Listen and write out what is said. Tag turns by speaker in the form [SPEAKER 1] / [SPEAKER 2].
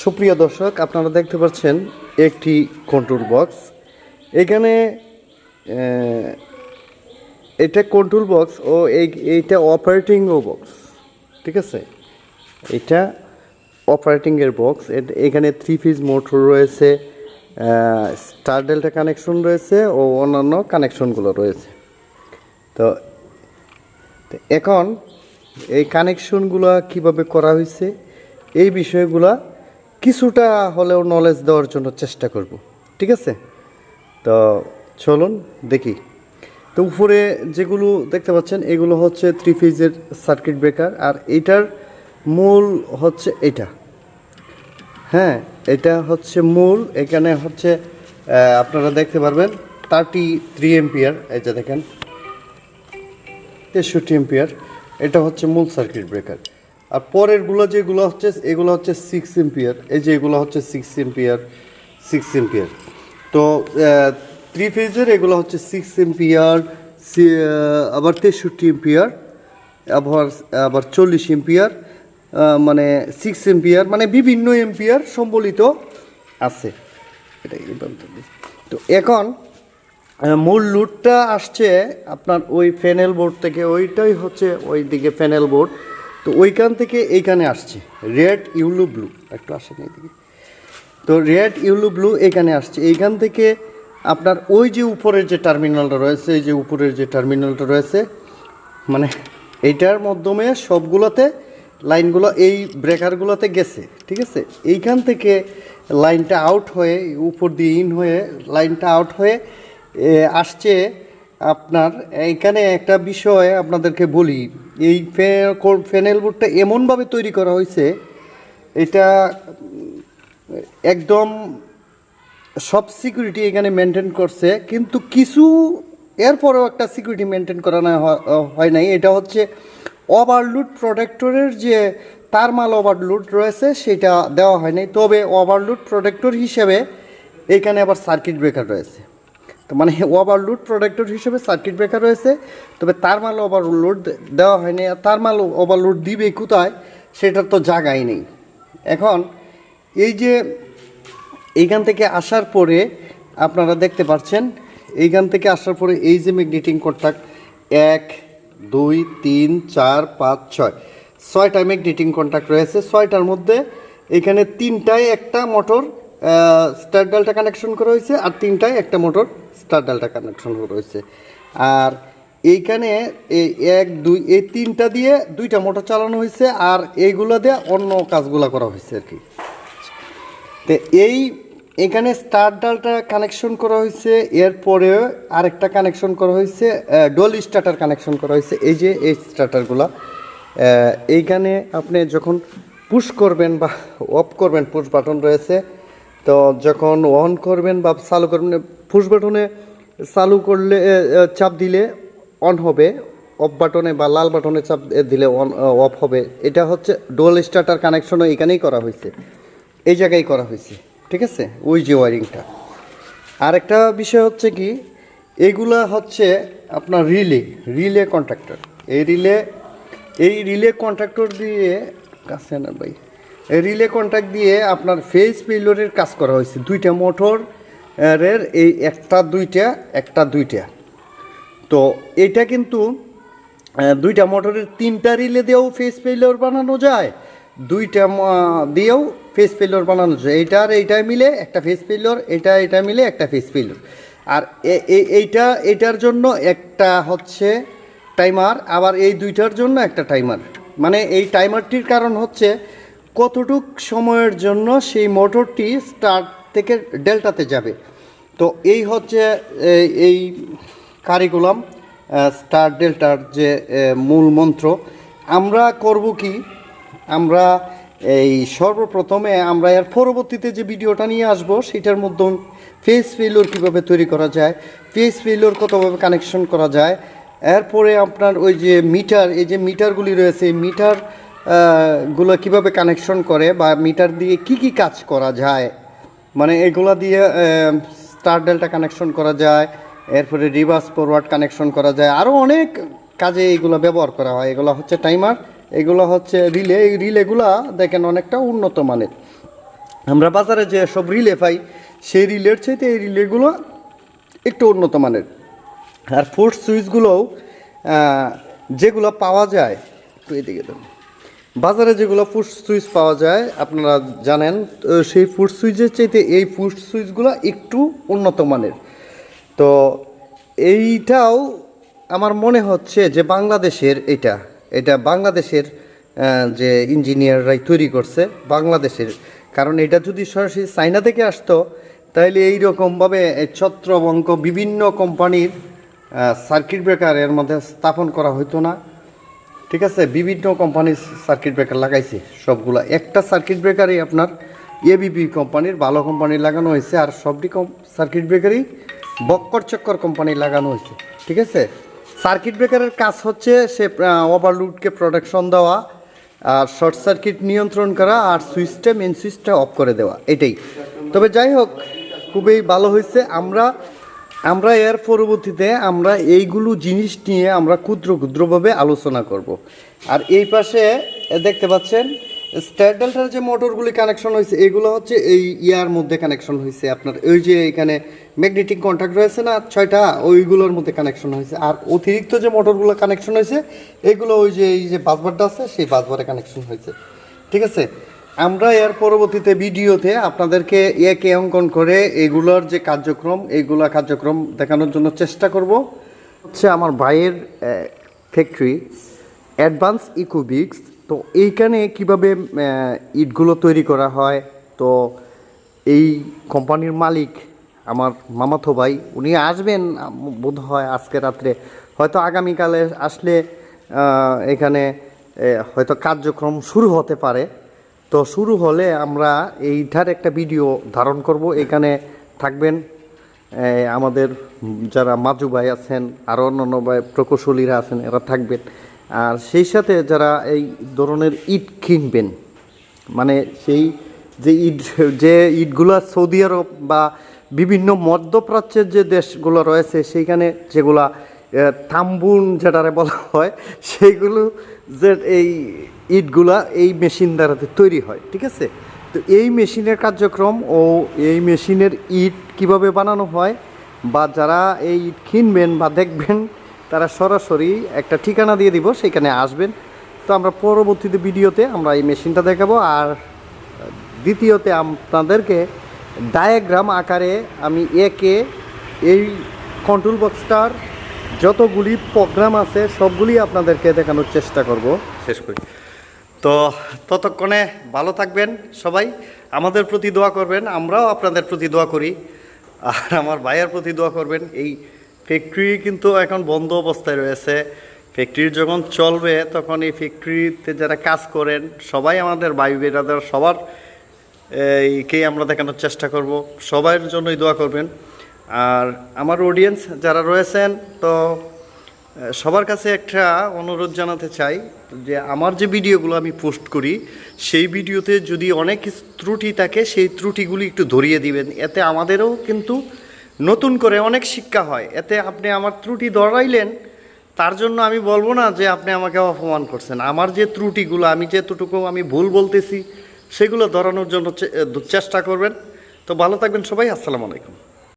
[SPEAKER 1] সুপ্রিয় দর্শক, আপনারা দেখতে পাচ্ছেন একটি কন্ট্রোল বক্স। এখানে এটা কন্ট্রোল বক্স ও এইটা অপারেটিংও বক্স, ঠিক আছে। এটা অপারেটিংয়ের বক্স। এখানে 3 পিস মোটর রয়েছে, স্টার ডেল্টা কানেকশন রয়েছে ও অন্যান্য কানেকশনগুলো রয়েছে। তো এখন এই কানেকশনগুলো কিভাবে করা হয়েছে এই বিষয়গুলো কিছুটা হলেও নলেজ দেওয়ার জন্য চেষ্টা করব, ঠিক আছে। তো চলুন দেখি। তো উপরে যেগুলো দেখতে পাচ্ছেন এগুলো হচ্ছে 3 ফেজের সার্কিট ব্রেকার, আর এটার মূল হচ্ছে এটা। হ্যাঁ, এটা হচ্ছে মূল। এখানে হচ্ছে আপনারা দেখতে পারবেন 33 এম্পিয়ার, এই যে দেখেন 63 এম্পিয়ার। এটা হচ্ছে মূল সার্কিট ব্রেকার। আর পরেরগুলো যেগুলো হচ্ছে এগুলো হচ্ছে 6 এম্পিয়ার। এই যে এগুলো হচ্ছে 6 এম্পিয়ার, 6 এম্পিয়ার। তো 3 ফেজের এগুলো হচ্ছে 6 এম্পিয়ার, আবার 63 এম্পিয়ার, আবার 40 এম্পিয়ার, মানে 6 এম্পিয়ার, মানে বিভিন্ন এম্পিয়ার সম্বলিত আছে। তো এখন মূল লোডটা আসছে আপনার ওই প্যানেল বোর্ড থেকে, ওইটাই হচ্ছে ওই দিকে প্যানেল বোর্ড। তো ওইখান থেকে এইখানে আসছে রেড ইউলো ব্লু, একটু আসেন এইদিকে। তো রেড ইউলো ব্লু এখানে আসছে। এইখান থেকে আপনার ওই যে উপরের যে টার্মিনালটা রয়েছে, এই যে উপরের যে টার্মিনালটা রয়েছে, মানে এইটার মাধ্যমে সবগুলোতে লাইনগুলো এই ব্রেকারগুলোতে গেছে, ঠিক আছে। এইখান থেকে লাইনটা আউট হয়ে উপর দিয়ে ইন হয়ে লাইনটা আউট হয়ে আসছে আপনার। এইখানে একটা বিষয় আপনাদেরকে বলি, এই প্যানেল বোর্ডটা এমনভাবে তৈরি করা হয়েছে, এটা একদম সব সিকিউরিটি এখানে মেনটেন করছে, কিন্তু কিছু এরপরেও একটা সিকিউরিটি মেনটেন করা হয় নাই। এটা হচ্ছে ওভারলোড প্রোটেক্টরের যে থার্মাল ওভারলোড রয়েছে সেটা দেওয়া হয় নাই। তবে ওভারলোড প্রোটেক্টর হিসেবে এখানে আবার সার্কিট ব্রেকার রয়েছে। তো মানে ওভারলোড প্রোটেক্টর হিসেবে সার্কিট ব্রেকার রয়েছে, তবে থার্মাল ওভারলোড দেওয়া হয়নি। আর থার্মাল ওভারলোড দিবে কোথায়, সেটার তো জায়গাই নেই। এখন এই যে এইখান থেকে আসার পরে আপনারা দেখতে পাচ্ছেন, এইখান থেকে আসার পরে এই যে ম্যাগনেটিং কন্ট্যাক্ট 1 2 3 4 5 6 6টা ম্যাগনেটিং কন্ট্যাক্ট রয়েছে। 6টার মধ্যে এখানে 3টায় একটা মোটর স্টার ডেল্টা কানেকশন করা হয়েছে, আর 3টায় একটা মোটর স্টার ডেল্টা কানেকশন করা হয়েছে। আর এইখানে এই 1 2 এই 3টা দিয়ে 2টা মোটর চালানো হয়েছে, আর এইগুলো দিয়ে অন্য কাজগুলো করা হয়েছে আর কি। তো এখানে স্টার ডেল্টা কানেকশন করা হয়েছে, এরপরে আরেকটা কানেকশন করা হয়েছে, ডোল স্টার্টার কানেকশন করা হয়েছে। এই যে এই স্টার্টারগুলো এইখানে আপনি যখন পুশ করবেন বা অফ করবেন, পুশ বাটন রয়েছে। তো যখন অন করবেন বা চালু করবেন, পুশ বাটনে চালু করলে চাপ দিলে অন হবে, অফ বাটনে বা লাল বাটনে চাপ দিলে অফ হবে। এটা হচ্ছে ডোল স্টার্টার কানেকশনও এখানেই করা হয়েছে, এই জায়গায় করা হয়েছে, ঠিক আছে, ওই যে ওয়ারিংটা। আরেকটা বিষয় হচ্ছে কি, এইগুলা হচ্ছে আপনার রিলে কন্ট্রাক্টর। এই রিলে কন্ট্রাক্টর দিয়ে কাছে না ভাই, এই রিলে কন্ট্যাক্ট দিয়ে আপনার ফেজ ফেইলিওরের কাজ করা হয়েছে। 2টা মোটরের এই একটা দুইটা। তো এটা কিন্তু 2টা মোটরের 3টা রিলে দিয়েও ফেজ ফেইলিওর বানানো যায়, 2টা দিয়েও ফেজ ফেইলিওর বানানো যায়। এইটা মিলে একটা ফেজ ফেইলিওর, এটা মিলে একটা ফেজ ফেইলিওর। আর এইটার জন্য একটা হচ্ছে টাইমার, আবার এই 2টার জন্য একটা টাইমার। মানে এই টাইমারটির কারণ হচ্ছে কতটুক সময়ের জন্য সেই মোটরটি স্টার্ট থেকে ডেল্টাতে যাবে। তো এই হচ্ছে এই কারিকুলাম স্টার ডেল্টার যে মূল মন্ত্র। আমরা করব কি, আমরা এই সর্বপ্রথমে আমরা এর পরবর্তীতে যে ভিডিওটা নিয়ে আসবো সেটার মধ্যে ফেজ ফেইলিওর কীভাবে তৈরি করা যায়, ফেজ ফেইলিওর কতভাবে কানেকশন করা যায়, এরপরে আপনার ওই যে মিটার, এই যে মিটারগুলি রয়েছে, এই মিটার গুলো কীভাবে কানেকশন করে বা মিটার দিয়ে কি কাজ করা যায়, মানে এগুলো দিয়ে স্টার ডেল্টা কানেকশন করা যায়, এরপরে রিভার্স ফরওয়ার্ড কানেকশন করা যায়, আরও অনেক কাজে এইগুলো ব্যবহার করা হয়। এগুলো হচ্ছে টাইমার, এগুলো হচ্ছে রিলে। এই রিলেগুলো দেখেন অনেকটা উন্নত মানের। আমরা বাজারে যে সব রিলে পাই সেই রিলের চাইতে এই রিলেগুলো একটু উন্নত মানের। আর ফুট সুইচগুলোও যেগুলো পাওয়া যায় একটু এদিকে দেন, বাজারে যেগুলো ফুট সুইচ পাওয়া যায় আপনারা জানেন, সেই ফুট সুইচের চাইতে এই ফুট সুইচগুলো একটু উন্নত মানের। তো এইটাও আমার মনে হচ্ছে যে বাংলাদেশের এটা বাংলাদেশের যে ইঞ্জিনিয়াররাই তৈরি করছে বাংলাদেশের, কারণ এটা যদি সরাসরি চায়না থেকে আসতো তাহলে এইরকমভাবে ছত্রবঙ্ক বিভিন্ন কোম্পানির সার্কিট ব্রেকার এর মধ্যে স্থাপন করা হতো না। ঠিক আছে, বিভিন্ন কোম্পানির সার্কিট ব্রেকার লাগাইছে সবগুলা, একটা সার্কিট ব্রেকারই আপনার এবিপি কোম্পানির ভালো কোম্পানির লাগানো হয়েছে, আর সবটি সার্কিট ব্রেকারই বক্কর চক্কর কোম্পানির লাগানো হয়েছে। ঠিক আছে, সার্কিট ব্রেকারের কাজ হচ্ছে সে ওভারলোডকে প্রোটেকশন দেওয়া, আর শর্ট সার্কিট নিয়ন্ত্রণ করা, আর সুইচটা মেন সুইচটা অফ করে দেওয়া, এটাই। তবে যাই হোক, খুবই ভালো হয়েছে। আমরা এর পরবর্তীতে আমরা এইগুলো জিনিস নিয়ে আমরা ক্ষুদ্রভাবে আলোচনা করব। আর এই পাশে দেখতে পাচ্ছেন স্টার ডেল্টার যে মোটরগুলি কানেকশন হয়েছে এগুলো হচ্ছে এই ইয়ার মধ্যে কানেকশন হয়েছে আপনার, ওই যে এখানে ম্যাগনেটিক কন্ট্যাক্ট রয়েছে না 6টা, ওইগুলোর মধ্যে কানেকশন হয়েছে। আর অতিরিক্ত যে মোটরগুলো কানেকশন হয়েছে এগুলো ওই যে এই যে বাসবারটা আছে সেই বাসবারে কানেকশন হয়েছে। ঠিক আছে, আমরা এর পরবর্তীতে ভিডিওতে আপনাদেরকে একে অঙ্কন করে এগুলোর যে কার্যক্রম দেখানোর জন্য চেষ্টা করব। হচ্ছে আমার ভাইয়ের ফ্যাক্টরি অ্যাডভান্স ইকোবিক্স। তো এইখানে কিভাবে ইটগুলো তৈরি করা হয়, তো এই কোম্পানির মালিক আমার মামাতো ভাই, উনি আসবেন বোধ হয় আজকে রাত্রে, হয়তো আগামীকালে আসলে এখানে হয়তো কার্যক্রম শুরু হতে পারে। তো শুরু হলে আমরা এইটার একটা ভিডিও ধারণ করব। এখানে থাকবেন আমাদের যারা মাজু ভাই আছেন, আরও অন্যান্য ভাই প্রকৌশলীরা আছেন, এরা থাকবেন। আর সেই সাথে যারা এই ধরনের ইট কিনবেন, মানে সেই যে ইটগুলো সৌদি আরব বা বিভিন্ন মধ্যপ্রাচ্যের যে দেশগুলো রয়েছে সেইখানে যেগুলা তাম্বুন যেটারে বলা হয়, সেইগুলো যে এই ইটগুলা এই মেশিন দ্বারাতে তৈরি হয়। ঠিক আছে, তো এই মেশিনের কার্যক্রম ও এই মেশিনের ইট কিভাবে বানানো হয়, বা যারা এই ইট কিনবেন বা দেখবেন তারা সরাসরি একটা ঠিকানা দিয়ে দিব, সেখানে আসবেন। তো আমরা পরবর্তীতে ভিডিওতে আমরা এই মেশিনটা দেখাবো। আর দ্বিতীয়তে আপনাদেরকে ডায়াগ্রাম আকারে আমি এই কন্ট্রোল বক্সটার যতগুলি প্রোগ্রাম আছে সবগুলি আপনাদেরকে দেখানোর চেষ্টা করব। শেষ করি, তো ততক্ষণে ভালো থাকবেন সবাই, আমাদের প্রতি দোয়া করবেন, আমরাও আপনাদের প্রতি দোয়া করি, আর আমার ভাইয়ের প্রতি দোয়া করবেন। এই ফ্যাক্টরি কিন্তু এখন বন্ধ অবস্থায় রয়েছে, ফ্যাক্টরি যখন চলবে তখন এই ফ্যাক্টরিতে যারা কাজ করেন সবাই আমাদের ভাই বেরাদার, সবার এইকেই আমরা দেখানোর চেষ্টা করব, সবার জন্যই দোয়া করবেন। আর আমার অডিয়েন্স যারা রয়েছেন, তো সবার কাছে একটা অনুরোধ জানাতে চাই যে আমার যে ভিডিওগুলো আমি পোস্ট করি সেই ভিডিওতে যদি অনেক ত্রুটি থাকে সেই ত্রুটিগুলি একটু ধরিয়ে দিবেন, এতে আমাদেরও কিন্তু নতুন করে অনেক শিক্ষা হয়। এতে আপনি আমার ত্রুটি ধরাইলেন, তার জন্য আমি বলবো না যে আপনি আমাকে অপমান করছেন। আমার যে ত্রুটিগুলো, আমি যেতটুকু আমি ভুল বলতেছি সেগুলো ধরানোর জন্য চেষ্টা করবেন। তো ভালো থাকবেন সবাই, আসসালামু আলাইকুম।